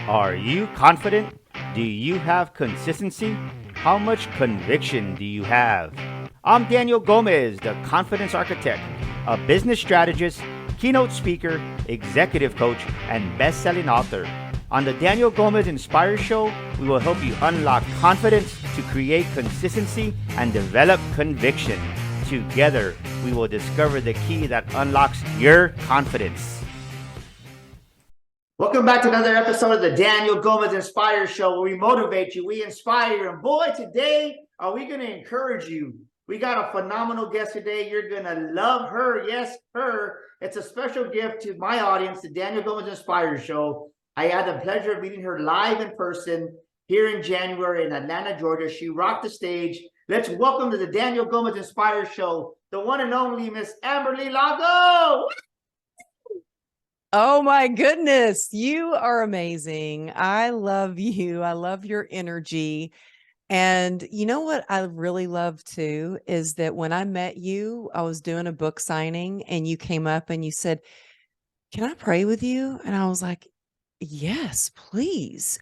Are you confident? Do you have consistency? How much conviction do you have? I'm Daniel Gomez, the Confidence Architect, a business strategist, keynote speaker, executive coach, and best-selling author. On the Daniel Gomez Inspire Show, we will help you unlock confidence to create consistency and develop conviction. Together, we will discover the key that unlocks your confidence. Welcome back to another episode of the Daniel Gomez Inspire Show, where we motivate you, we inspire you. And boy, today, are we going to encourage you? We got a phenomenal guest today. You're going to love her. Yes, her. It's a special gift to my audience, the Daniel Gomez Inspire Show. I had the pleasure of meeting her live in person here in January in Atlanta, Georgia. She rocked the stage. Let's welcome to the Daniel Gomez Inspire Show, the one and only Miss Amberly Lago. Oh my goodness, you are amazing. I love you. I love your energy. And you know what I really love too is that when I met you, I was doing a book signing and you came up and you said, "Can I pray with you?" And I was like, "Yes, please."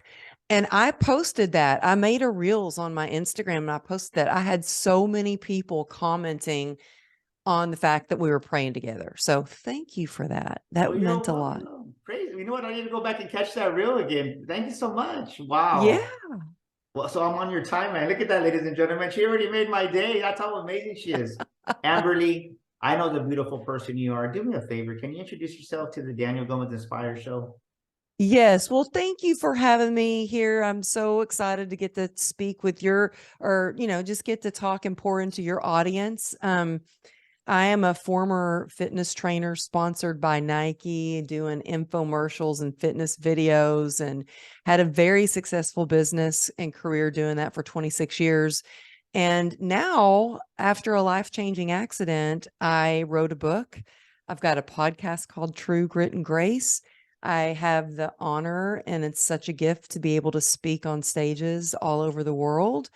And I posted that. I made a reels on my Instagram and I posted that. I had so many people commenting on the fact that we were praying together. So thank you for that. That meant a lot. Praise. You know what? I need to go back and catch that reel again. Thank you so much. Yeah. Wow. Well, so I'm on your timeline. Look at that, ladies and gentlemen. She already made my day. That's how amazing she is. Amberly, I know the beautiful person you are. Do me a favor. Can you introduce yourself to the Daniel Gomez Inspire Show? Yes. Well, thank you for having me here. I'm so excited to get to speak with just get to talk and pour into your audience. I am a former fitness trainer sponsored by Nike, doing infomercials and fitness videos, and had a very successful business and career doing that for 26 years. And now, after a life-changing accident, I wrote a book. I've got a podcast called True Grit and Grace. I have the honor, and it's such a gift to be able to speak on stages all over the world.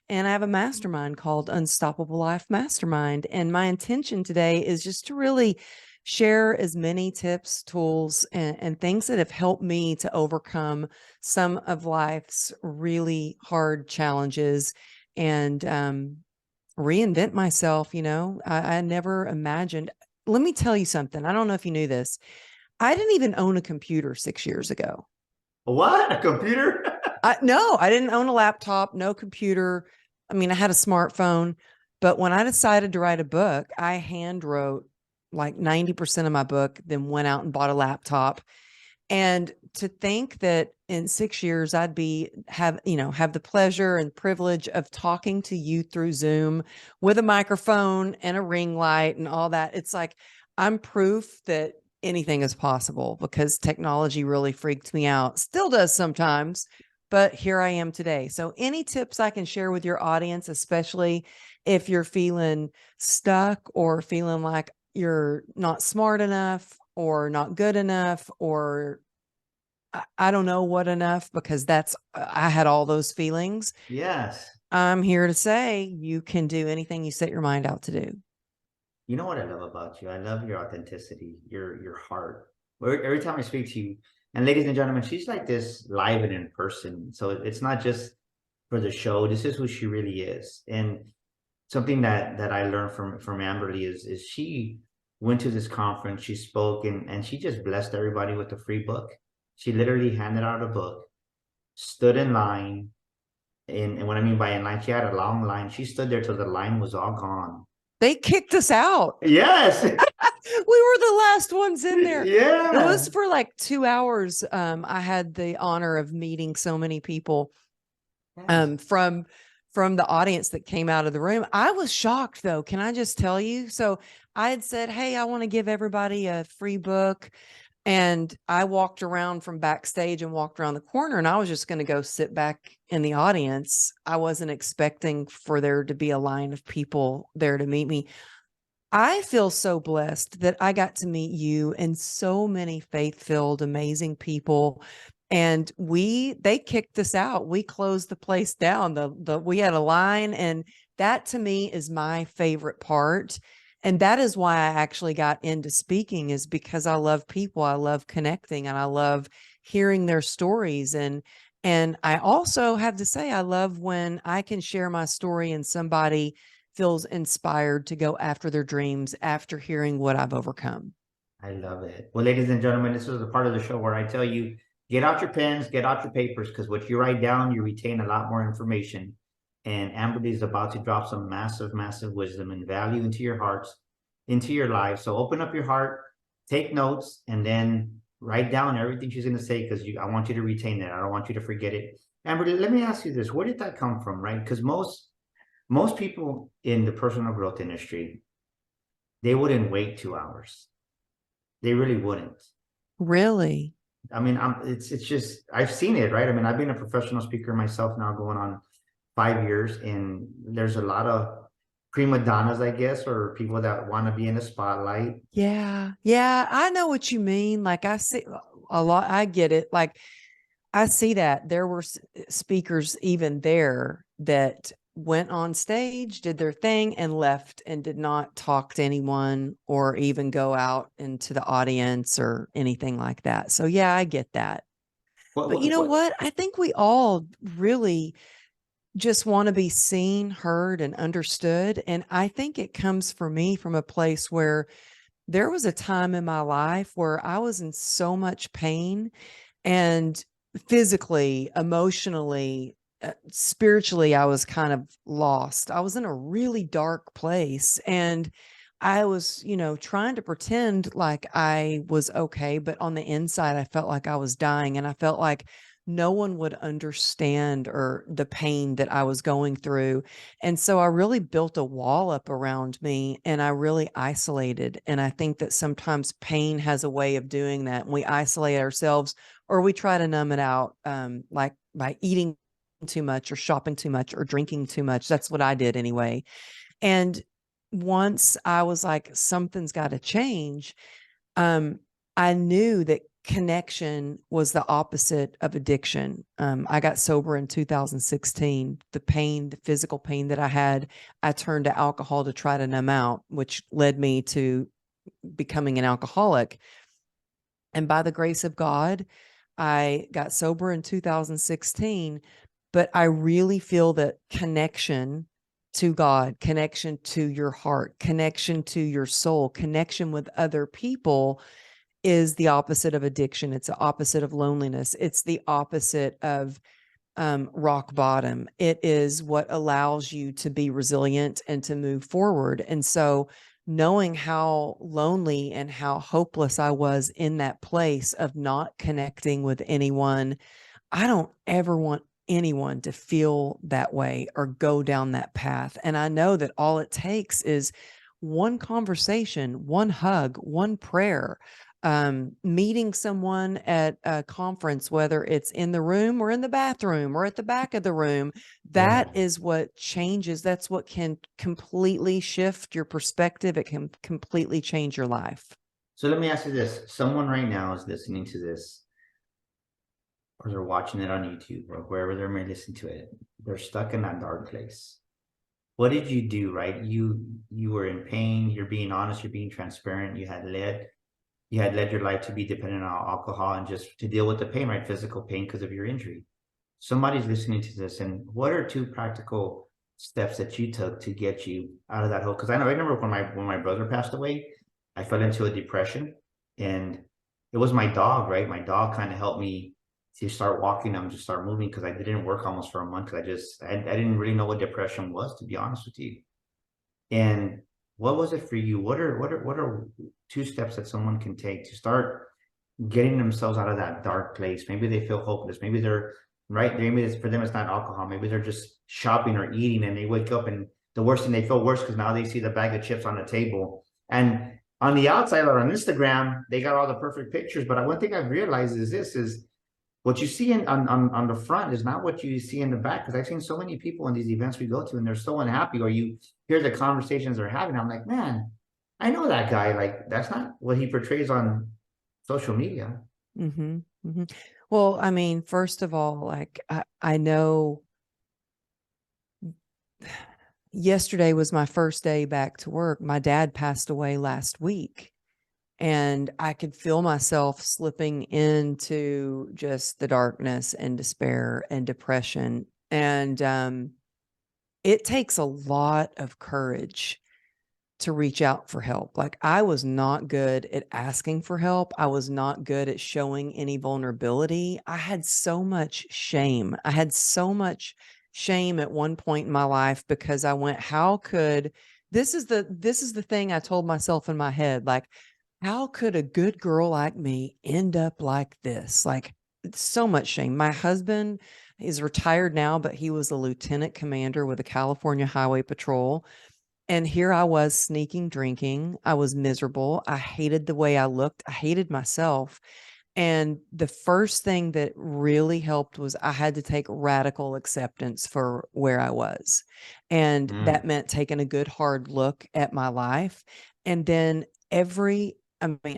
And I have a mastermind called Unstoppable Life Mastermind. And my intention today is just to really share as many tips, tools, and things that have helped me to overcome some of life's really hard challenges and reinvent myself. I never imagined. Let me tell you something. I don't know if you knew this. I didn't even own a computer 6 years ago. What? A computer? No, I didn't own a laptop, no computer. I mean, I had a smartphone, but when I decided to write a book, I hand wrote like 90% of my book, then went out and bought a laptop. And to think that in 6 years, have the pleasure and privilege of talking to you through Zoom with a microphone and a ring light and all that. It's like, I'm proof that anything is possible because technology really freaked me out. Still does sometimes, but here I am today. So any tips I can share with your audience, especially if you're feeling stuck or feeling like you're not smart enough or not good enough, or I don't know what enough, because I had all those feelings. Yes. I'm here to say you can do anything you set your mind out to do. You know what I love about you? I love your authenticity, your heart. Every time I speak to you, and ladies and gentlemen, she's like this live and in person. So it's not just for the show. This is who she really is. And something that I learned from Amberly is she went to this conference, she spoke, and she just blessed everybody with a free book. She literally handed out a book, stood in line, and what I mean by in line, she had a long line. She stood there till the line was all gone. They kicked us out. Yes. We were the last ones in there. Yeah. It was for like 2 hours. I had the honor of meeting so many people from the audience that came out of the room. I was shocked though. Can I just tell you? So I had said, "Hey, I want to give everybody a free book." And I walked around from backstage and walked around the corner, and I was just going to go sit back in the audience. I wasn't expecting for there to be a line of people there to meet me. I feel so blessed that I got to meet you and so many faith-filled, amazing people. And they kicked us out. We closed the place down. We had a line, and that to me is my favorite part. And that is why I actually got into speaking, is because I love people. I love connecting, and I love hearing their stories. And I also have to say, I love when I can share my story and somebody feels inspired to go after their dreams after hearing what I've overcome. I love it. Well, ladies and gentlemen, this is the part of the show where I tell you, get out your pens, get out your papers, because what you write down, you retain a lot more information. And Amberly is about to drop some massive, massive wisdom and value into your hearts, into your lives. So open up your heart, take notes, and then write down everything she's going to say, because I want you to retain that. I don't want you to forget it. Amberly, let me ask you this: where did that come from? Right? Because most people in the personal growth industry, they wouldn't wait 2 hours. They really wouldn't. Really? I mean, it's just I've seen it, right? I mean, I've been a professional speaker myself now, going on 5 years, and there's a lot of prima donnas, I guess, or people that want to be in the spotlight. Yeah. Yeah. I know what you mean. Like I see a lot. I get it. Like I see that there were speakers even there that went on stage, did their thing, and left and did not talk to anyone or even go out into the audience or anything like that. So, yeah, I get that. What But you what know what? what? I think we all really just want to be seen, heard, and understood. And I think it comes for me from a place where there was a time in my life where I was in so much pain and physically, emotionally, spiritually, I was kind of lost. I was in a really dark place and I was, trying to pretend like I was okay, but on the inside, I felt like I was dying and I felt like no one would understand or the pain that I was going through. And so I really built a wall up around me and I really isolated. And I think that sometimes pain has a way of doing that. We isolate ourselves or we try to numb it out, like by eating too much or shopping too much or drinking too much. That's what I did anyway. And once I was like, something's got to change, um, I knew that connection was the opposite of addiction. I got sober in 2016. The pain, the physical pain that I had, I turned to alcohol to try to numb out, which led me to becoming an alcoholic. And by the grace of God, I got sober in 2016, but I really feel that connection to God, connection to your heart, connection to your soul, connection with other people is the opposite of addiction. It's the opposite of loneliness. It's the opposite of rock bottom. It is what allows you to be resilient and to move forward. And so knowing how lonely and how hopeless I was in that place of not connecting with anyone, I don't ever want anyone to feel that way or go down that path. And I know that all it takes is one conversation, one hug, one prayer, meeting someone at a conference, whether it's in the room or in the bathroom or at the back of the room. Yeah. That is what changes. That's what can completely shift your perspective. It can completely change your life. So let me ask you this: someone right now is listening to this, or they're watching it on YouTube, or wherever they may listen to it. They're stuck in that dark place. What did you do? Right? You were in pain. You're being honest. You're being transparent. You had led your life to be dependent on alcohol and just to deal with the pain, right? Physical pain because of your injury. Somebody's listening to this, and what are two practical steps that you took to get you out of that hole? Because I remember when my brother passed away, I fell into a depression, and it was my dog, right? My dog kind of helped me to start walking and to start moving, because I didn't work almost for a month because I didn't really know what depression was, to be honest with you. And what was it for you? What are two steps that someone can take to start getting themselves out of that dark place? Maybe they feel hopeless. Maybe they're right. Maybe it's for them, it's not alcohol. Maybe they're just shopping or eating and they wake up and the worst thing, they feel worse because now they see the bag of chips on the table. And on the outside or on Instagram, they got all the perfect pictures. But one thing I've realized is this is what you see on the front is not what you see in the back. Because I've seen so many people in these events we go to and they're so unhappy, or you hear the conversations they're having. I'm like, man, I know that guy. Like, that's not what he portrays on social media. Mm-hmm, mm-hmm. Well, I mean, first of all, like I know yesterday was my first day back to work. My dad passed away last week. and I could feel myself slipping into just the darkness and despair and depression. And it takes a lot of courage to reach out for help. Like, I was not good at asking for help. I was not good at showing any vulnerability. I had so much shame. I had so much shame at one point in my life because I went, how could this is the thing I told myself in my head, like, how could a good girl like me end up like this? Like, it's so much shame. My husband is retired now, but he was a lieutenant commander with the California Highway Patrol. And here I was sneaking drinking. I was miserable. I hated the way I looked. I hated myself. And the first thing that really helped was I had to take radical acceptance for where I was. And that Mm, meant taking a good hard look at my life. And then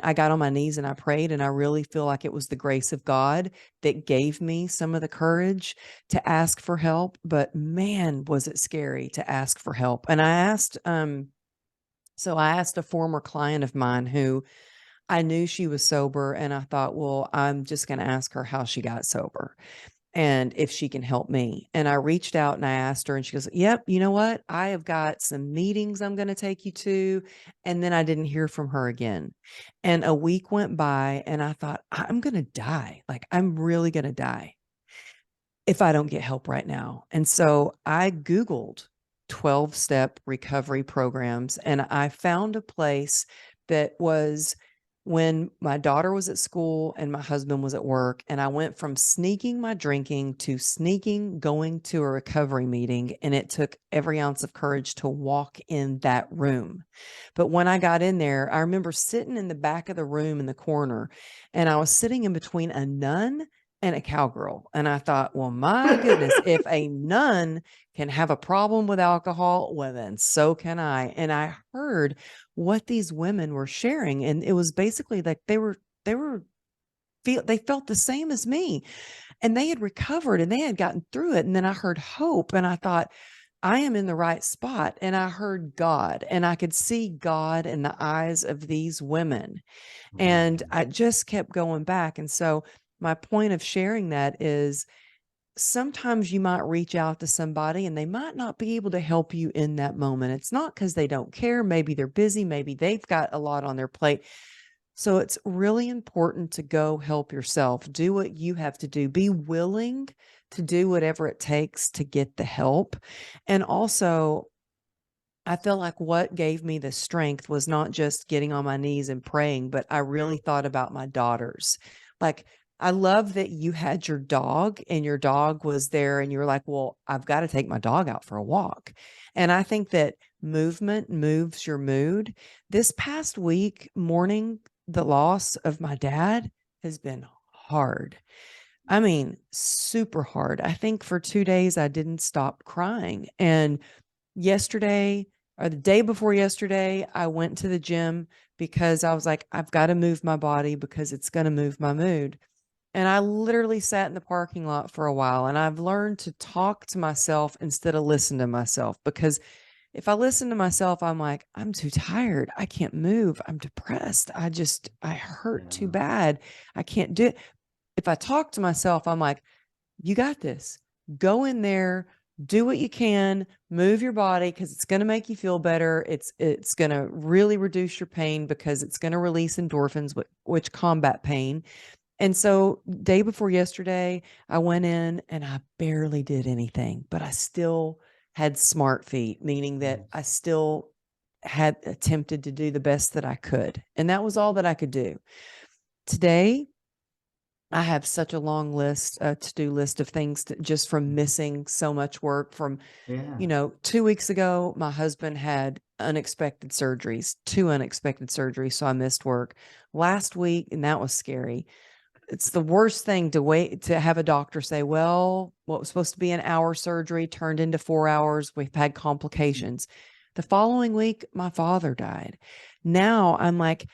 I got on my knees and I prayed, and I really feel like it was the grace of God that gave me some of the courage to ask for help. But man, was it scary to ask for help. And so I asked a former client of mine who I knew she was sober, and I thought, well, I'm just going to ask her how she got sober and if she can help me. And I reached out and I asked her, and she goes, yep, you know what? I have got some meetings I'm going to take you to. And then I didn't hear from her again. And a week went by, and I thought, I'm going to die. Like, I'm really going to die if I don't get help right now. And so I Googled 12-step recovery programs, and I found a place that was when my daughter was at school and my husband was at work. And I went from sneaking my drinking to sneaking going to a recovery meeting. And it took every ounce of courage to walk in that room. But when I got in there, I remember sitting in the back of the room in the corner, and I was sitting in between a nun and a cowgirl. And I thought, well, my goodness, if a nun can have a problem with alcohol, well, then so can I. And I heard what these women were sharing. And it was basically like they felt the same as me, and they had recovered and they had gotten through it. And then I heard hope, and I thought, I am in the right spot. And I heard God, and I could see God in the eyes of these women. And mm, I just kept going back. And so my point of sharing that is, sometimes you might reach out to somebody and they might not be able to help you in that moment. It's not because they don't care. Maybe they're busy. Maybe they've got a lot on their plate. So it's really important to go help yourself. Do what you have to do. Be willing to do whatever it takes to get the help. And also, I feel like what gave me the strength was not just getting on my knees and praying, but I really thought about my daughters. Like, I love that you had your dog and your dog was there, and you were like, well, I've got to take my dog out for a walk. And I think that movement moves your mood. This past week, mourning the loss of my dad has been hard. I mean, super hard. I think for 2 days, I didn't stop crying. And yesterday, or the day before yesterday, I went to the gym because I was like, I've got to move my body because it's going to move my mood. And I literally sat in the parking lot for a while, and I've learned to talk to myself instead of listen to myself, because if I listen to myself, I'm like, I'm too tired. I can't move. I'm depressed. I hurt too yeah, bad. I can't do it. If I talk to myself, I'm like, you got this. Go in there, do what you can, move your body because it's going to make you feel better. It's going to really reduce your pain because it's going to release endorphins, which combat pain. And so, day before yesterday, I went in and I barely did anything, but I still had smart feet, meaning that I still had attempted to do the best that I could. And that was all that I could do. Today, I have such a long list, a to-do list of things just from missing so much work from, yeah. 2 weeks ago, my husband had unexpected surgeries, two unexpected surgeries. So I missed work last week, and that was scary. It's the worst thing to wait to have a doctor say, well, what was supposed to be an hour surgery turned into 4 hours. We've had complications. The following week, my father died. Now I'm like,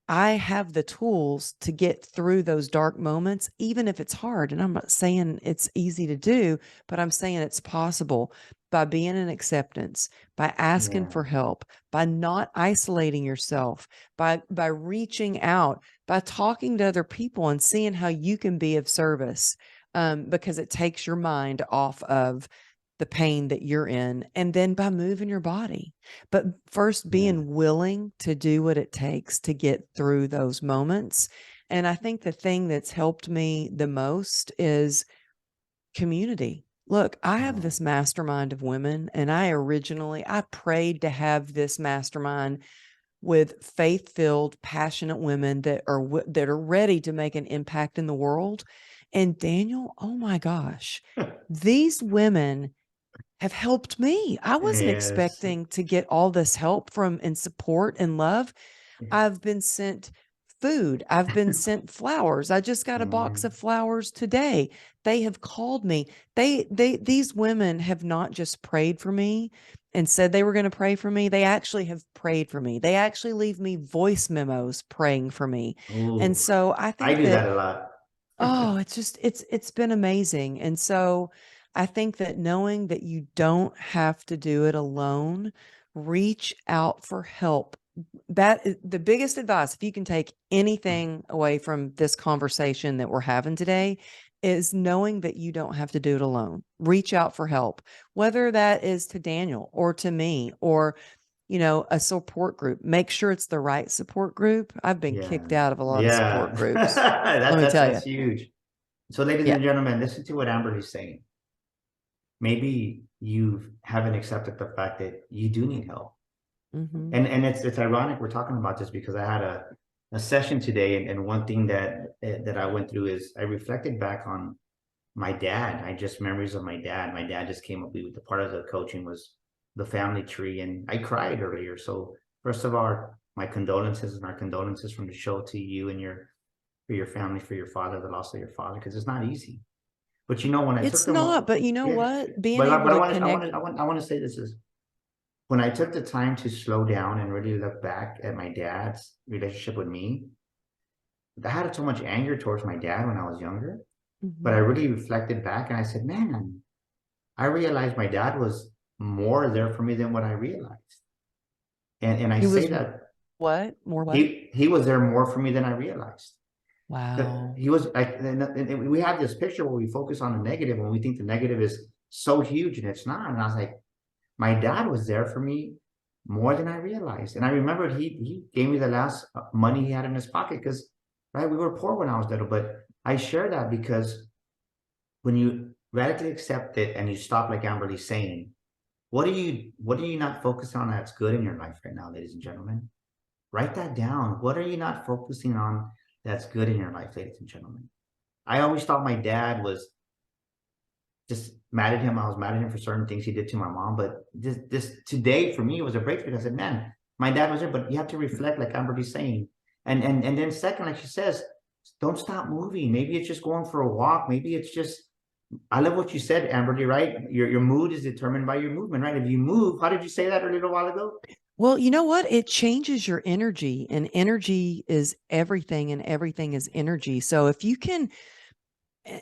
I have the tools to get through those dark moments, even if it's hard. And I'm not saying it's easy to do, but I'm saying it's possible by being in acceptance, by asking Yeah. for help, by not isolating yourself, by reaching out, by talking to other people and seeing how you can be of service. Because it takes your mind off of the pain that you're in, and then by moving your body. But first, Yeah. being willing to do what it takes to get through those moments. And I think the thing that's helped me the most is community. Look, I have Oh, this mastermind of women, and I prayed to have this mastermind with faith-filled, passionate women that are ready to make an impact in the world. And Daniel, oh my gosh, these women have helped me. I wasn't yes. expecting to get all this help from and support and love. I've been sent food. I've been sent flowers. I just got a box Mhm. of flowers today. They have called me. These women have not just prayed for me and said they were going to pray for me. They actually have prayed for me. They actually leave me voice memos praying for me. And Oh, so I I think do that that a lot. oh, it's been amazing. And so I think that knowing that you don't have to do it alone, reach out for help. That is the biggest advice. If you can take anything away from this conversation that we're having today, is knowing that you don't have to do it alone. Reach out for help, whether that is to Daniel or to me or a support group. Make sure it's the right support group. I've been Yeah. kicked out of a lot of Yeah. support groups. That's Let me that's tell you. that's huge. So, ladies Yeah. and gentlemen, listen to what Amber is saying. Maybe you haven't accepted the fact that you do need help. Mhm. And it's ironic we're talking about this because I had a session today, and one thing that I went through is I reflected back on my dad. I just memories of my dad. My dad just came up with the part of the coaching was the family tree, and I cried earlier. So first of all, my condolences and our condolences from the show to you and your for your family, for your father, the loss of your father, because it's not easy. But when I took It's them, not, but you know yeah, what? Being but able I to want to, connect. I want to say this is when I took the time to slow down and really look back at my dad's relationship with me. I had so much anger towards my dad when I was younger, but I Mhm. really reflected back and I said, man, I realized my dad was more there for me than what I realized. And I He say was that what? More what? he was there more for me than I realized. Wow. He was like, and we have this picture where we focus on the negative and we think the negative is so huge and it's not. And I was like, my dad was there for me more than I realized. And I remembered he gave me the last money he had in his pocket because right, we were poor when I was little. But I share that because when you radically accept it and you stop, like Amberly's saying, what are you not focusing on that's good in your life right now, ladies and gentlemen? Write that down. What are you not focusing on that's good in your life, ladies and gentlemen? I always thought my dad was just mad at him. I was mad at him for certain things he did to my mom. But this today for me was a breakthrough. I said, man, my dad was there, but you have to reflect, like Amberly's saying. And then second, like she says, don't stop moving. Maybe it's just going for a walk. Maybe it's just I love what you said, Amberly, right? Your mood is determined by your movement, right? If you move, how did you say that a little while ago? Well, you know what? It changes your energy, and energy is everything, and everything is energy. So if you can,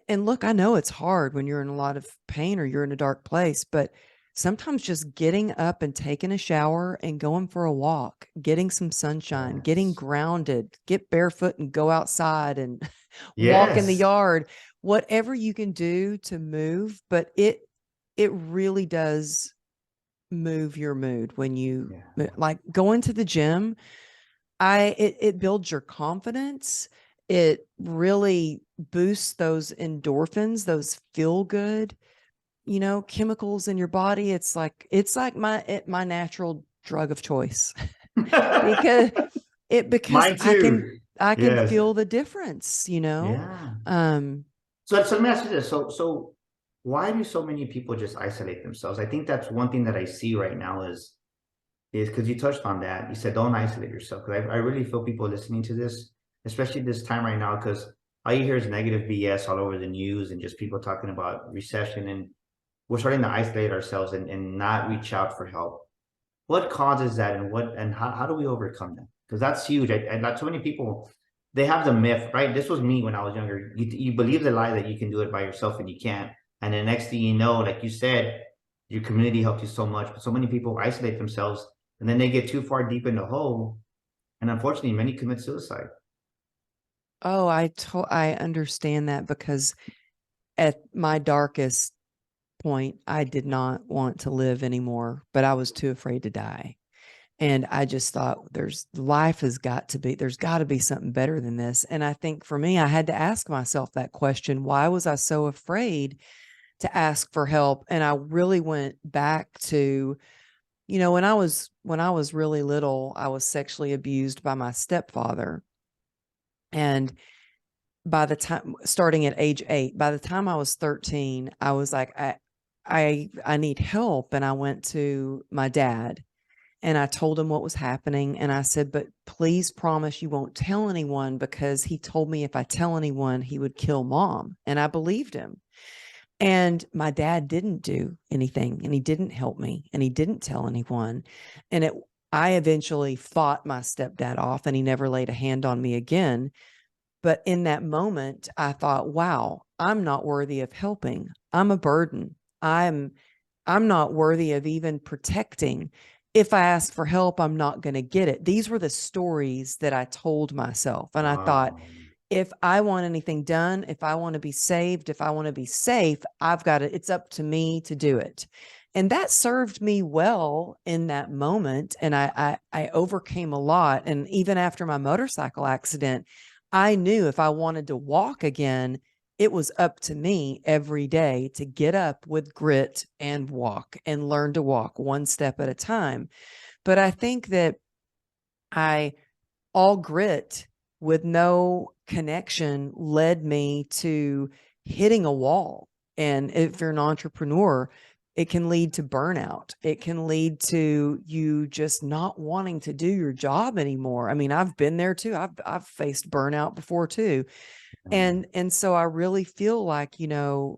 and look, I know it's hard when you're in a lot of pain or you're in a dark place, but sometimes just getting up and taking a shower and going for a walk, getting some sunshine, getting Yes. grounded, get barefoot and go outside and walk in the Yes. yard, whatever you can do to move, but it really does move your mood when you Yeah. like going to the gym. It builds your confidence. It really boosts those endorphins, those feel good, chemicals in your body. It's like my natural drug of choice because because Mine I can too. I can Yes. feel the difference. Yeah. Um So let me ask you this. So why do so many people just isolate themselves? I think that's one thing that I see right now is because you touched on that. You said don't isolate yourself. Because I really feel people listening to this, especially this time right now, because all you hear is negative BS all over the news and just people talking about recession. And we're starting to isolate ourselves and not reach out for help. What causes that and how do we overcome that? because that's huge. And not so many people, they have the myth, right? This was me when I was younger. You believe the lie that you can do it by yourself and you can't. And the next thing you know, like you said, your community helped you so much, but so many people isolate themselves and then they get too far deep in the hole. And unfortunately, many commit suicide. Oh, I understand that because at my darkest point, I did not want to live anymore, but I was too afraid to die. And I just thought there's got to be something better than this. And I think for me, I had to ask myself that question. Why was I so afraid to ask for help? And I really went back to, when I was really little, I was sexually abused by my stepfather. And by the time starting at age 8, by the time I was 13, I was like, I need help. And I went to my dad and I told him what was happening. And I said, but please promise you won't tell anyone, because he told me if I tell anyone, he would kill mom. And I believed him. And my dad didn't do anything, and he didn't help me, and he didn't tell anyone. And I eventually fought my stepdad off, and he never laid a hand on me again. But in that moment, I thought, wow, I'm not worthy of helping. I'm a burden. I'm not worthy of even protecting. If I ask for help, I'm not going to get it. These were the stories that I told myself. And I thought, Wow. if I want anything done, if I want to be saved, if I want to be safe, it's up to me to do it. And that served me well in that moment. And I overcame a lot. And even after my motorcycle accident, I knew if I wanted to walk again, it was up to me every day to get up with grit and walk and learn to walk one step at a time. But I think that I all grit with no connection led me to hitting a wall. And if you're an entrepreneur, it can lead to burnout. It can lead to you just not wanting to do your job anymore. I mean, I've been there too. I've faced burnout before too. And so I really feel like, a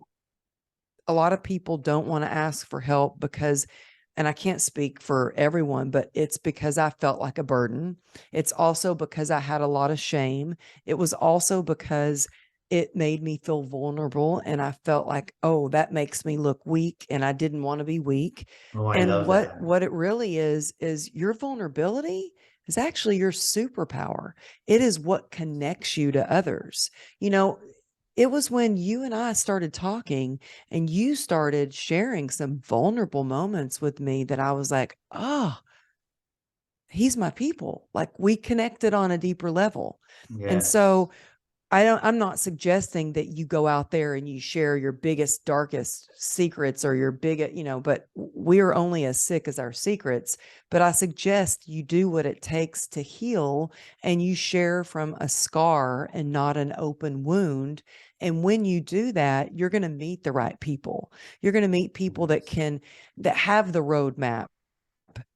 lot of people don't want to ask for help because, and I can't speak for everyone, but it's because I felt like a burden. It's also because I had a lot of shame. It was also because it made me feel vulnerable, and I felt like, oh, that makes me look weak, and I didn't want to be weak. Oh, I And love what that. what it really is your vulnerability is actually your superpower. It is what connects you to others. You know, it was when you and I started talking and you started sharing some vulnerable moments with me that I was like, oh, he's my people. Like, we connected on a deeper level. And Yes. so I'm not suggesting that you go out there and you share your biggest, darkest secrets or your biggest, but we are only as sick as our secrets. But I suggest you do what it takes to heal, and you share from a scar and not an open wound. And when you do that, you're going to meet the right people. You're going to meet people Yes. that have the roadmap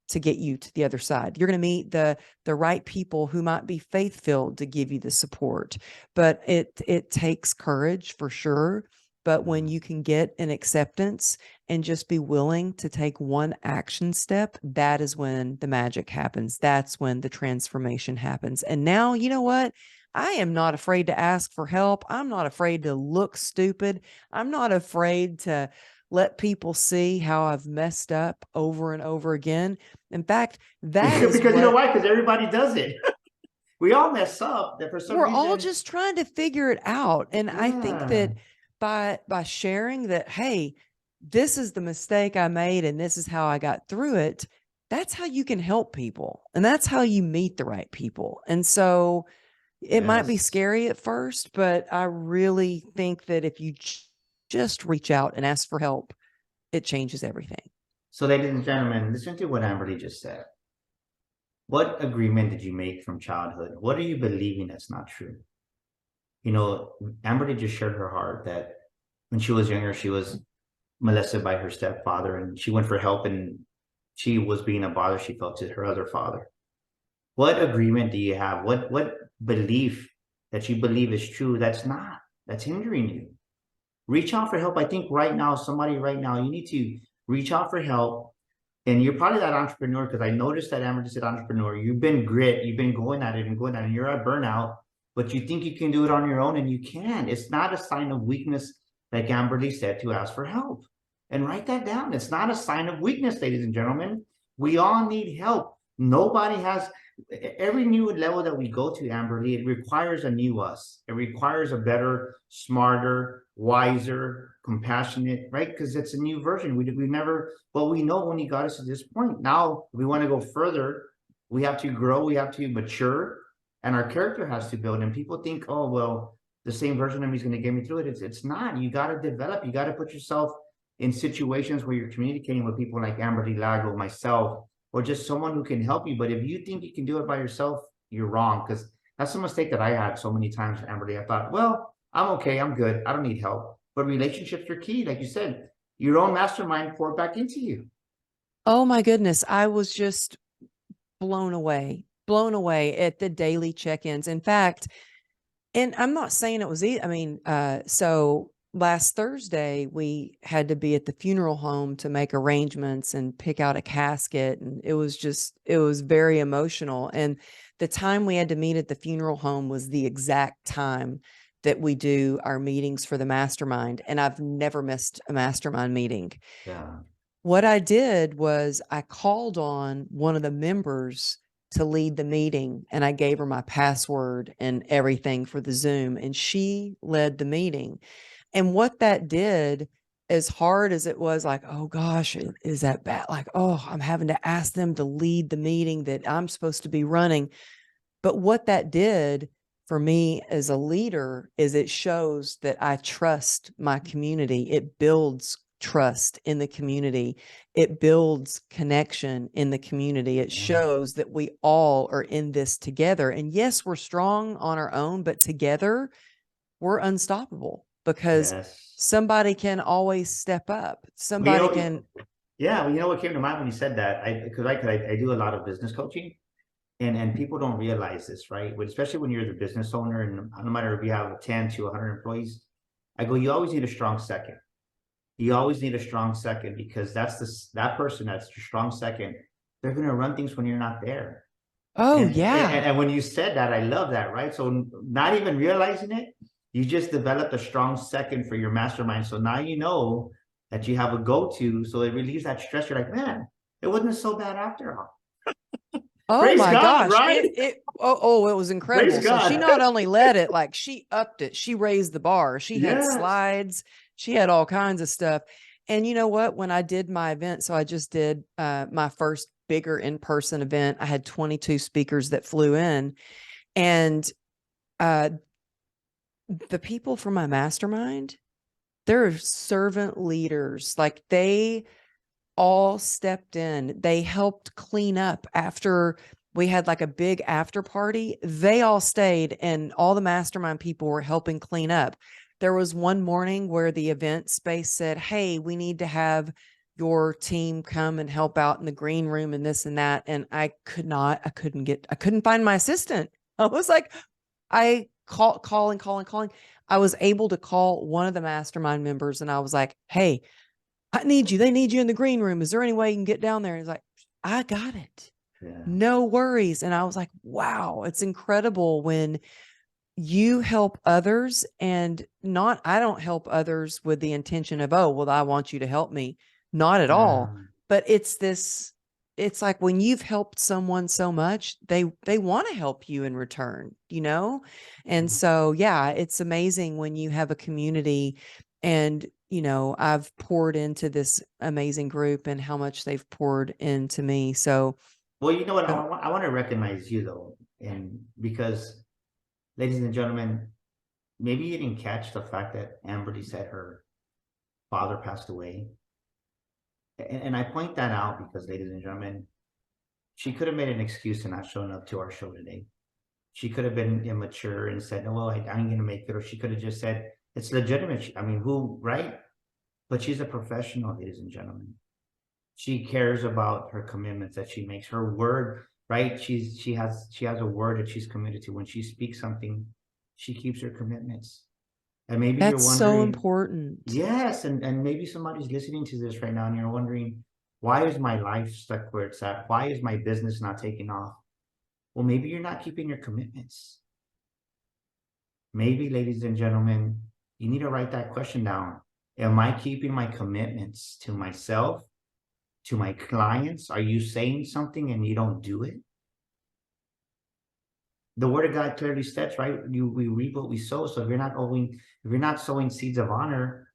to get you to the other side. You're going to meet the right people who might be faith-filled to give you the support. But it takes courage for sure. But when you can get an acceptance and just be willing to take one action step, that is when the magic happens. That's when the transformation happens. And now, you know what? I am not afraid to ask for help. I'm not afraid to look stupid. I'm not afraid to let people see how I've messed up over and over again. In fact, that is Because you know what why? Because everybody does it. We all mess up that for some we're all reason. just trying to figure it out. And I think Yeah. that by sharing that, hey, this is the mistake I made and this is how I got through it, that's how you can help people. And that's how you meet the right people. And so it might be Yes. scary at first, but I really think that if you just reach out and ask for help, it changes everything. So, ladies and gentlemen, listen to what Amberly just said. What agreement did you make from childhood? What are you believing that's not true? You know, Amberly just shared her heart that when she was younger, she was molested by her stepfather and she went for help and she was being a bother she felt to her other father. What agreement do you have? What belief that you believe is true that's hindering you? Reach out for help. I think right now, somebody right now, you need to reach out for help. And you're probably that entrepreneur, because I noticed that Amber just said entrepreneur. You've been grit, you've been going at it and going at it, and you're at burnout, but you think you can do it on your own, and you can. It's not a sign of weakness, like Amberly said, to ask for help. And write that down. It's not a sign of weakness, ladies and gentlemen. We all need help. Nobody has every new level that we go to, Amberly, it requires a new us. It requires a better, smarter, wiser, compassionate, right? Because it's a new version. We never, well, we know when he got us to this point. Now we want to go further. We have to grow, we have to mature, and our character has to build. And people think, oh, well, the same version of me is going to get me through it. It's not. You got to develop, you got to put yourself in situations where you're communicating with people like Amber Lago, myself, or just someone who can help you. But if you think you can do it by yourself, you're wrong. Because that's a mistake that I had so many times, Amberly. I thought, well, I'm okay, I'm good, I don't need help. But relationships are key, like you said. Your own mastermind poured back into you. Oh my goodness. I was just blown away at the daily check-ins. In fact, and I'm not saying it was easy. I mean, so last Thursday we had to be at the funeral home to make arrangements and pick out a casket. And it was very emotional. And the time we had to meet at the funeral home was the exact time that we do our meetings for the mastermind. And I've never missed a mastermind meeting. Yeah. What I did was I called on one of the members to lead the meeting, and I gave her my password and everything for the Zoom, and she led the meeting. And what that did, as hard as it was, like, oh gosh, is that bad? Like, oh, I'm having to ask them to lead the meeting that I'm supposed to be running. But what that did for me as a leader is it shows that I trust my community. It builds trust in the community. It builds connection in the community. It shows that we all are in this together. And yes, we're strong on our own, but together we're unstoppable because somebody can always step up. Somebody can. Yeah, well, you know what came to mind when you said that? I do a lot of business coaching. And people don't realize this, right? But especially when you're the business owner, and no matter if you have 10 to 100 employees, I go, you always need a strong second. You always need a strong second, because that person that's your strong second, they're going to run things when you're not there. Oh, and, yeah. And when you said that, I love that, right? So not even realizing it, you just developed a strong second for your mastermind. So now you know that you have a go-to. So it relieves that stress. You're like, man, it wasn't so bad after all. Oh Praise my God, gosh. right? It was incredible. Praise So God. she not only led it, like she upped it. She raised the bar. She had slides. She had all kinds of stuff. And you know what? When I did my event, so I just did my first bigger in-person event. I had 22 speakers that flew in. And the people from my mastermind, they're servant leaders. Like they all stepped in. They helped clean up after we had like a big after party. They all stayed, and all the mastermind people were helping clean up. There was one morning where the event space said, hey, we need to have your team come and help out in the green room and this and that. And I couldn't find my assistant. I was like, calling. I was able to call one of the mastermind members, and I was like, hey, I need you. They need you in the green room. Is there any way you can get down there? And he's like, I got it. Yeah. No worries. And I was like, wow, it's incredible when you help others, and I don't help others with the intention of, oh, well, I want you to help me. Not at all. But it's like when you've helped someone so much, they want to help you in return, And so, yeah, it's amazing when you have a community. And I've poured into this amazing group and how much they've poured into me. So, well, you know what? I want to recognize you though, and because, ladies and gentlemen, maybe you didn't catch the fact that Amberly said her father passed away, and I point that out because, ladies and gentlemen, she could have made an excuse and not shown up to our show today. She could have been immature and said, "No, well, I'm going to make it," or she could have just said, "It's legitimate." I mean, who, right? But she's a professional, ladies and gentlemen. She cares about her commitments that she makes. Her word, right? She has a word that she's committed to. When she speaks something, she keeps her commitments. And maybe that's you're wondering, so important. Yes, and maybe somebody's listening to this right now, and you're wondering, Why is my life stuck where it's at? Why is my business not taking off? Well, maybe you're not keeping your commitments. Maybe, ladies and gentlemen, you need to write that question down. Am I keeping my commitments to myself, to my clients? Are you saying something and you don't do it? The word of God clearly states, right? We reap what we sow. So if you're not sowing seeds of honor,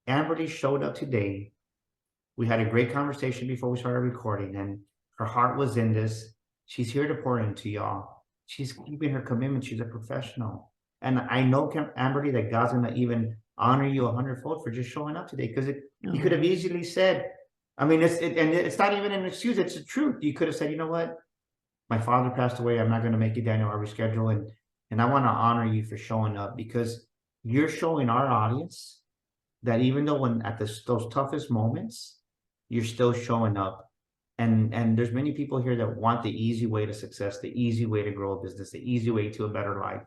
Amberly showed up today. We had a great conversation before we started recording, and her heart was in this. She's here to pour into y'all. She's keeping her commitment. She's a professional. And I know, Amberly, that God's going to even honor you 100-fold for just showing up today, because he could have easily said, I mean, and it's not even an excuse. It's the truth. You could have said, you know what? My father passed away. I'm not going to make it, Daniel. I'll reschedule. And I want to honor you for showing up, because you're showing our audience that even though when at those toughest moments, you're still showing up. And there's many people here that want the easy way to success, the easy way to grow a business, the easy way to a better life.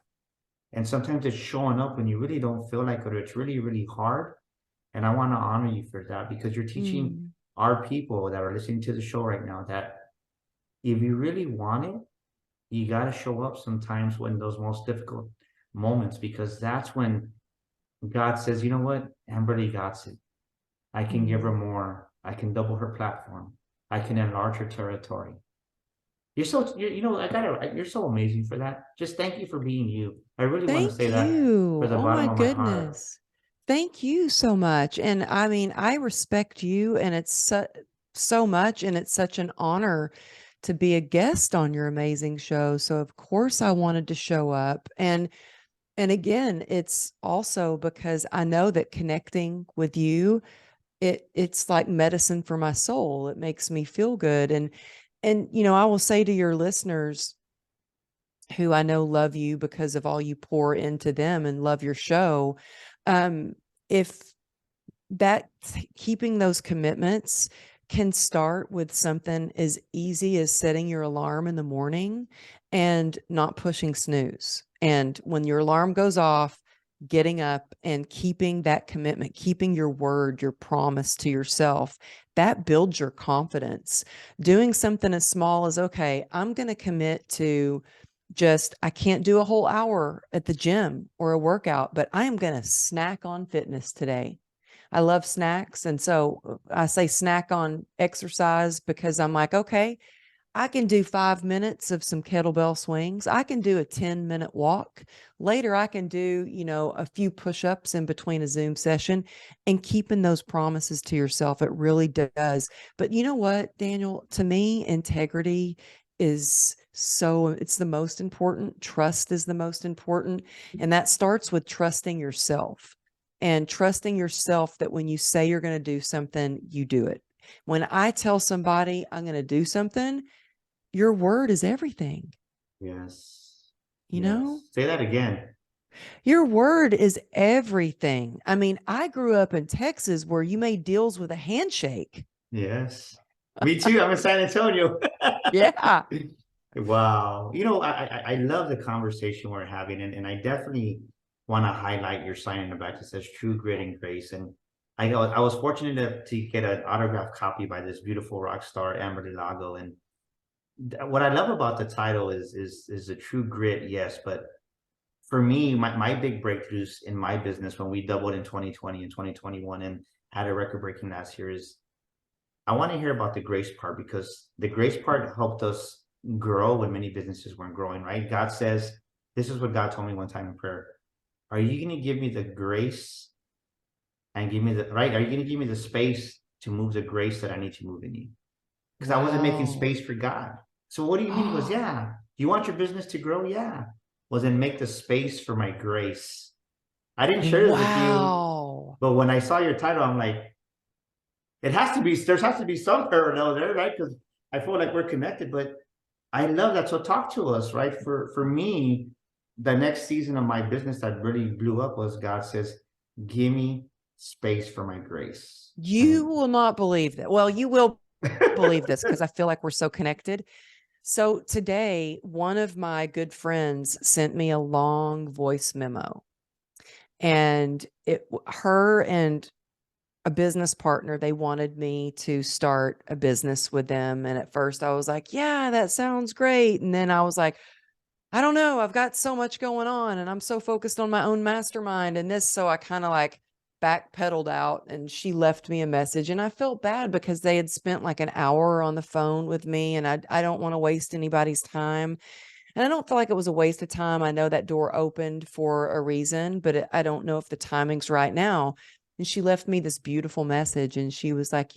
And sometimes it's showing up when you really don't feel like it, or it's really, really hard. And I want to honor you for that, because you're teaching our people that are listening to the show right now that if you really want it, you got to show up sometimes when those most difficult moments, because that's when God says, you know what, Amberly got it. I can give her more. I can double her platform. I can enlarge her territory. You're so amazing for that. Just thank you for being you. I really want to say Thank that you. for the Oh bottom my of my heart. goodness. Thank you so much. And I mean, I respect you, and it's so much, and it's such an honor to be a guest on your amazing show. So of course I wanted to show up. And again, it's also because I know that connecting with you, it's like medicine for my soul. It makes me feel good. And you know, I will say to your listeners, who I know love you because of all you pour into them and love your show, if that keeping those commitments can start with something as easy as setting your alarm in the morning and not pushing snooze. And when your alarm goes off, getting up and keeping that commitment, keeping your word, your promise to yourself, that builds your confidence. Doing something as small as, okay, I'm going to commit to I can't do a whole hour at the gym or a workout, but I am going to snack on fitness today. I love snacks. And so I say snack on exercise because I'm like, okay, I can do 5 minutes of some kettlebell swings. I can do a 10-minute walk. Later, I can do, a few push-ups in between a Zoom session, and keeping those promises to yourself. It really does. But you know what, Daniel, to me, integrity it's the most important. Trust is the most important. And that starts with trusting yourself, and trusting yourself that when you say you're going to do something, you do it. When I tell somebody I'm going to do something, your word is everything. Yes. You know, Say that again. your word is everything. I mean, I grew up in Texas where you made deals with a handshake. Yes. Me too. I'm in San Antonio. Yeah. Wow. I love the conversation we're having, and I definitely want to highlight your sign in the back that says true grit and grace. And I was fortunate to get an autographed copy by this beautiful rock star, Amberly Lago. And what I love about the title is the true grit, yes. But for me, my big breakthroughs in my business when we doubled in 2020 and 2021 and had a record breaking last year is I want to hear about the grace part, because the grace part helped us grow when many businesses weren't growing, right? God says, this is what God told me one time in prayer. Are you going to give me the grace and give me right? Are you going to give me the space to move the grace that I need to move in you? Because I wasn't making space for God. So what do you mean? He goes, yeah. You want your business to grow? Yeah. Well, then make the space for my grace. I didn't share this with you, Wow. but when I saw your title, I'm like, there has to be some parallel there, right? Because I feel like we're connected, but I love that. So talk to us, right? For me, the next season of my business that really blew up was God says, give me space for my grace. You will not believe that. Well, you will believe this because I feel like we're so connected. So today, one of my good friends sent me a long voice memo, and her and a business partner. They wanted me to start a business with them. And at first I was like, yeah, that sounds great. And then I was like, I don't know. I've got so much going on and I'm so focused on my own mastermind and this. So I kind of like backpedaled out, and she left me a message, and I felt bad because they had spent like an hour on the phone with me, and I don't want to waste anybody's time. And I don't feel like it was a waste of time. I know that door opened for a reason, but I don't know if the timing's right now. And she left me this beautiful message, and she was like,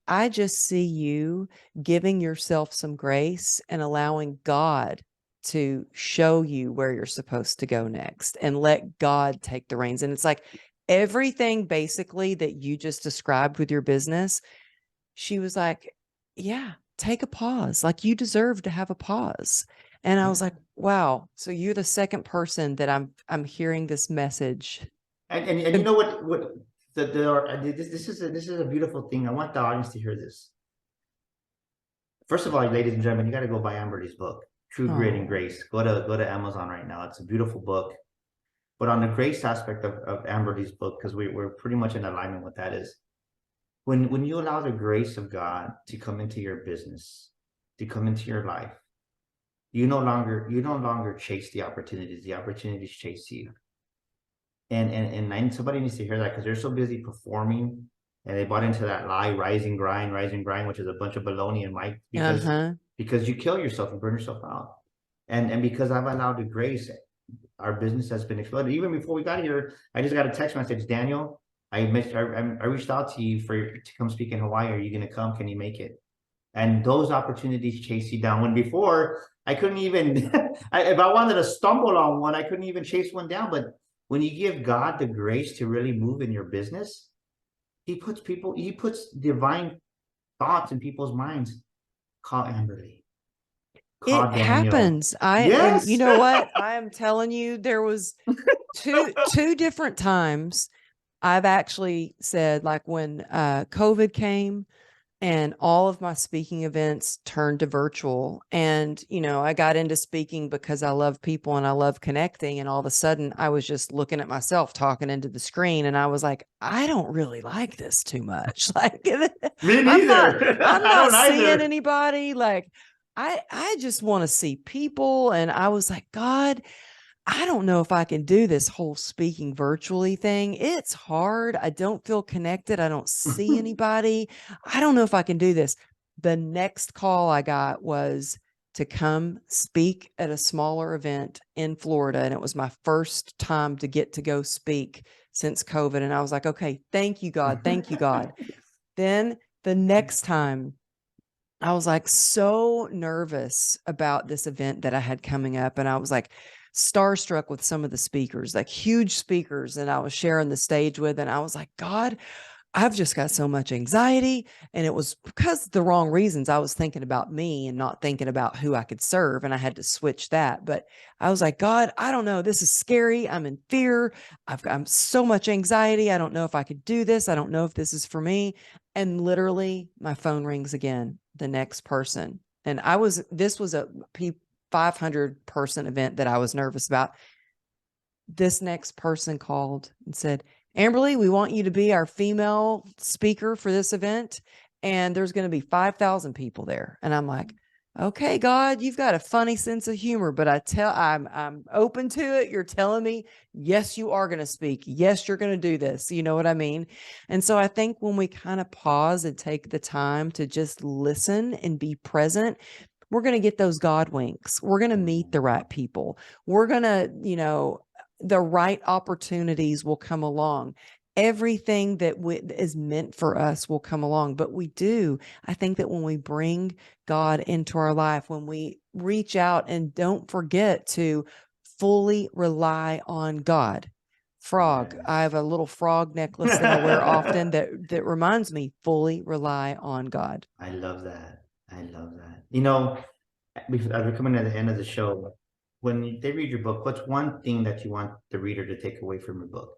I just see you giving yourself some grace and allowing God to show you where you're supposed to go next, and let God take the reins. And it's like everything basically that you just described with your business. She was like, yeah, take a pause. Like, you deserve to have a pause. And I was Yeah. like, wow. So you're the second person that I'm hearing this message. And you know what this is a beautiful thing. I want the audience to hear this. First of all, ladies and gentlemen, you got to go buy Amberly's book, True Grit and Oh, Grace. Go to Amazon right now. It's a beautiful book. But on the grace aspect of Amberly's book, because we're pretty much in alignment with that, is when you allow the grace of God to come into your business, to come into your life, you no longer chase the opportunities chase you. And somebody needs to hear that, because they're so busy performing, and they bought into that lie, rise and grind, which is a bunch of baloney and Mike, uh-huh. because you kill yourself and burn yourself out. And because I've allowed the grace, our business has been exploded. Even before we got here, I just got a text message, Daniel. I reached out to you to come speak in Hawaii. Are you going to come? Can you make it? And those opportunities chase you down. When before I couldn't even, if I wanted to stumble on one, I couldn't even chase one down. But when you give God the grace to really move in your business, he puts divine thoughts in people's minds. Call Amberly, It call Daniel. happens. And you Yes. know what? I am telling you, there was two different times I've actually said, like when COVID came and all of my speaking events turned to virtual. And, I got into speaking because I love people and I love connecting. And all of a sudden I was just looking at myself talking into the screen. And I was like, I don't really like this too much. Like, Me I'm not, neither. I'm I not don't seeing either. anybody. Like, I just want to see people. And I was like, God, I don't know if I can do this whole speaking virtually thing. It's hard. I don't feel connected. I don't see anybody. I don't know if I can do this. The next call I got was to come speak at a smaller event in Florida. And it was my first time to get to go speak since COVID. And I was like, okay, thank you, God. Thank you, God. Then the next time, I was like so nervous about this event that I had coming up. And I was like starstruck with some of the speakers, like huge speakers that I was sharing the stage with. And I was like, God, I've just got so much anxiety. And it was because the wrong reasons. I was thinking about me and not thinking about who I could serve. And I had to switch that. But I was like, God, I don't know. This is scary. I'm in fear. I'm so much anxiety. I don't know if I could do this. I don't know if this is for me. And literally my phone rings again, the next person. And this was a 500 person event that I was nervous about. This next person called and said, Amberly, we want you to be our female speaker for this event. And there's going to be 5,000 people there. And I'm like, okay, God, you've got a funny sense of humor, but I'm open to it. You're telling me, yes, you are going to speak. Yes, you're going to do this. You know what I mean? And so I think when we kind of pause and take the time to just listen and be present, we're going to get those God winks. We're going to meet the right people. We're going to, the right opportunities will come along. Everything that is meant for us will come along. But I think that when we bring God into our life, when we reach out and don't forget to fully rely on God. Frog. I Yes. have a little frog necklace that I wear often that reminds me, fully rely on God. I love that. I love that. As we're coming to the end of the show, when they read your book, what's one thing that you want the reader to take away from your book?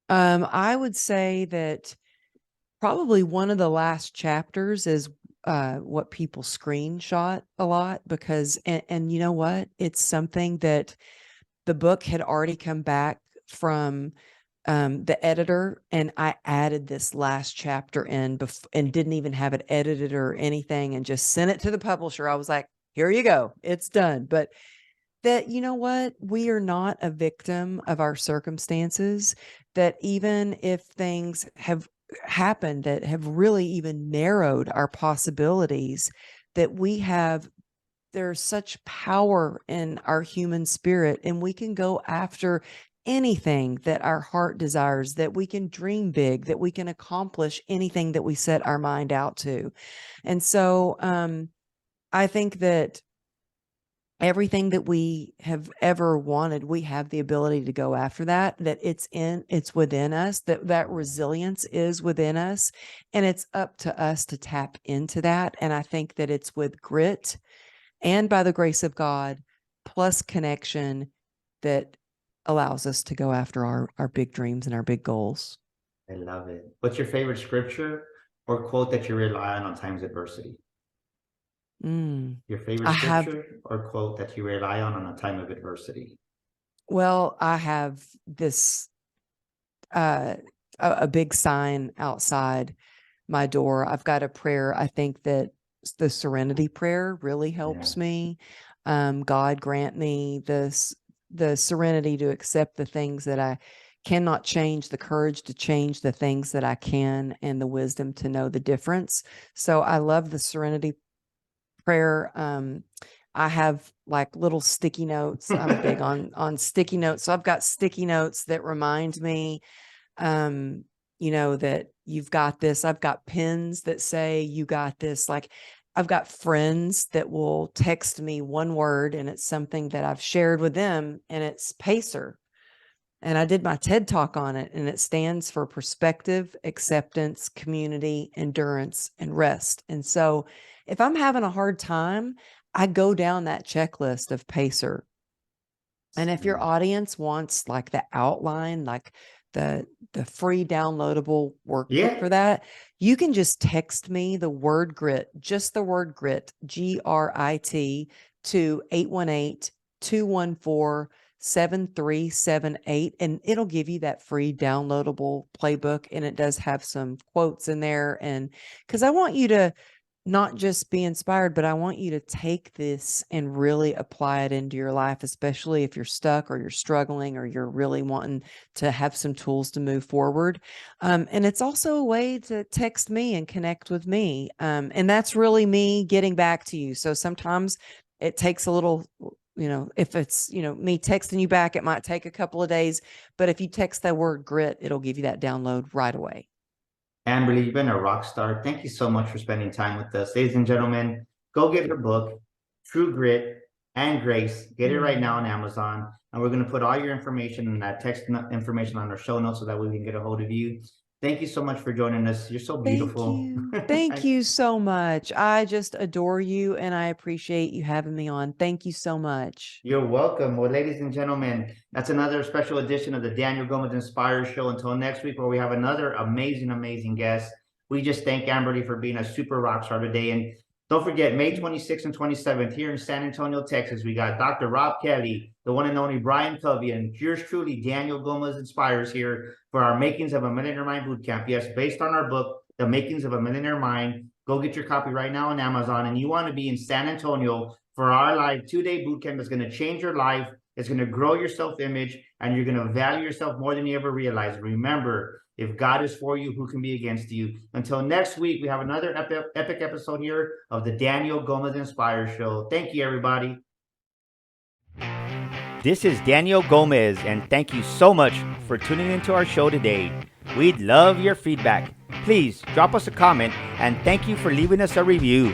I would say that probably one of the last chapters is what people screenshot a lot, because, and you know what? It's something that the book had already come back from the editor, and I added this last chapter in and didn't even have it edited or anything, and just sent it to the publisher. I was like, here you go, it's done. But that, you know what, we are not a victim of our circumstances, that even if things have happened that have really even narrowed our possibilities, that there's such power in our human spirit, and we can go after anything that our heart desires, that we can dream big, that we can accomplish anything that we set our mind out to. And so I think that everything that we have ever wanted, we have the ability to go after that it's within us, that resilience is within us, and it's up to us to tap into that. And I think that it's with grit and by the grace of God, plus connection, that allows us to go after our big dreams and our big goals. I love it. What's your favorite scripture or quote that you rely on times of adversity? Your favorite scripture or quote that you rely on a time of adversity? Well, I have this a big sign outside my door. I've got a prayer. I think that the serenity prayer really helps me. God grant me the serenity to accept the things that I cannot change, the courage to change the things that I can, and the wisdom to know the difference. So I love the serenity prayer. I have like little sticky notes. I'm big on sticky notes. So I've got sticky notes that remind me, that you've got this. I've got pins that say you got this. Like, I've got friends that will text me one word, and it's something that I've shared with them, and it's PACER. And I did my TED Talk on it, and it stands for perspective, acceptance, community, endurance, and rest. And so if I'm having a hard time, I go down that checklist of PACER. And if your audience wants like the outline, like the free downloadable workbook for that, you can just text me the word grit, just the word grit, GRIT, to 818-214-7378, and it'll give you that free downloadable playbook. And it does have some quotes in there, and because I want you to not just be inspired, but I want you to take this and really apply it into your life, especially if you're stuck or you're struggling or you're really wanting to have some tools to move forward. And it's also a way to text me and connect with me. And that's really me getting back to you. So sometimes it takes a little, if it's, me texting you back, it might take a couple of days, but if you text that word grit, it'll give you that download right away. Amberly, you've been a rock star. Thank you so much for spending time with us. Ladies and gentlemen, go get her book, True Grit and Grace. Get it right now on Amazon. And we're going to put all your information and that text information on our show notes so that we can get a hold of you. Thank you so much for joining us. You're so beautiful. Thank you so much. I just adore you, and I appreciate you having me on. Thank you so much. You're welcome. Well, ladies and gentlemen, that's another special edition of the Daniel Gomez Inspires Show. Until next week, where we have another amazing guest. We just thank Amberly for being a super rock star today. And don't forget, May 26th and 27th here in San Antonio, Texas, we got Dr. Rob Kelly, the one and only Brian Covey, and yours truly, Daniel Gomez Inspires, here for our Makings of a Millionaire Mind Bootcamp. Yes, based on our book, The Makings of a Millionaire Mind. Go get your copy right now on Amazon. And you want to be in San Antonio for our live 2-day bootcamp that's going to change your life. It's going to grow your self-image, and you're going to value yourself more than you ever realized. Remember, if God is for you, who can be against you? Until next week, we have another epic episode here of the Daniel Gomez Inspires Show. Thank you, everybody. This is Daniel Gomez, and thank you so much for tuning into our show today. We'd love your feedback. Please drop us a comment, and thank you for leaving us a review.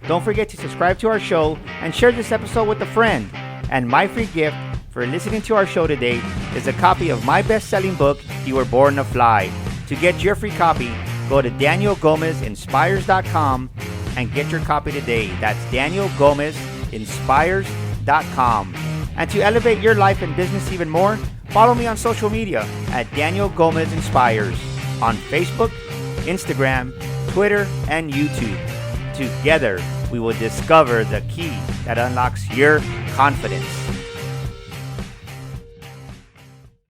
Don't forget to subscribe to our show and share this episode with a friend. And my free gift for listening to our show today is a copy of my best-selling book, You Were Born to Fly. To get your free copy, go to DanielGomezInspires.com and get your copy today. That's DanielGomezInspires.com. And to elevate your life and business even more, follow me on social media at Daniel Gomez Inspires on Facebook, Instagram, Twitter, and YouTube. Together, we will discover the key that unlocks your confidence.